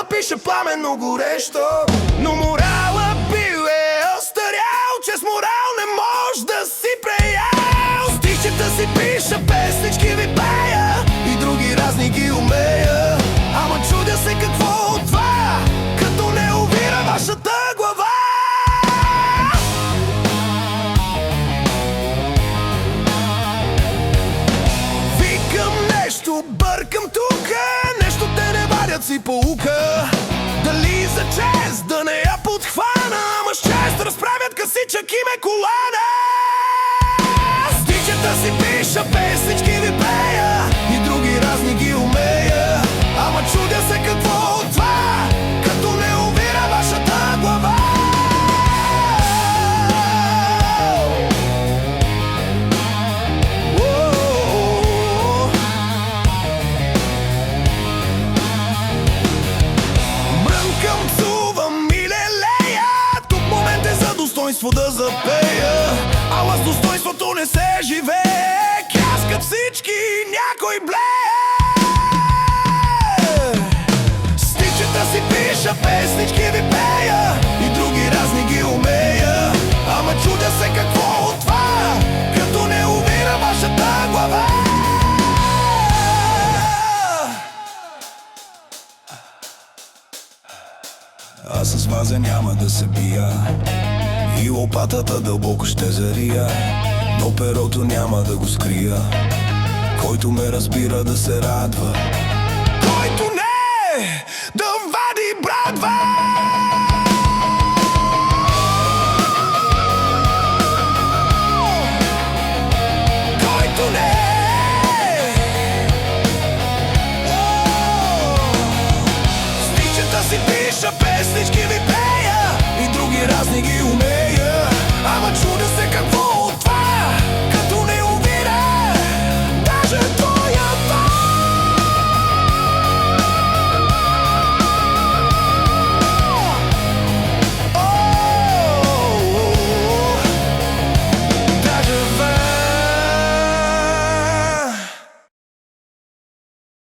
морала пише пламенно горещо. Но морала бил е остарял, че с морал не може да си преял. Стихчета си пиша, песнички ви пея и други разни ги умея. Ама чудя се какво от това, като не увира вашата глава. Викам нещо, бъркам тука, нещо те не вадят си поука. Дали за чест да не я подхвана, ама с чест разправят касичък и ме колана. Стихчета си пиша, песнички ви пея и други разни ги умея. Ама чудя се какво от това, като не увира вашата глава. Брънкам, цувам и лелея, тук момент е за достоинство да запея. Ала с достоинството не се живее, кяскат всички, някой блее. Стихчета си пиша, песнички ви пея и други разни ги умея. Ама чудя се какво от това, като не увира вашата глава. Аз с ваза няма да се бия и лопатата дълбоко ще зария, но перото няма да го скрия. Който ме разбира да се радва, Който не, да вади брадва. Който не, стихчета си пиша, песнички ви пея и други разни ги умея. Ама чудя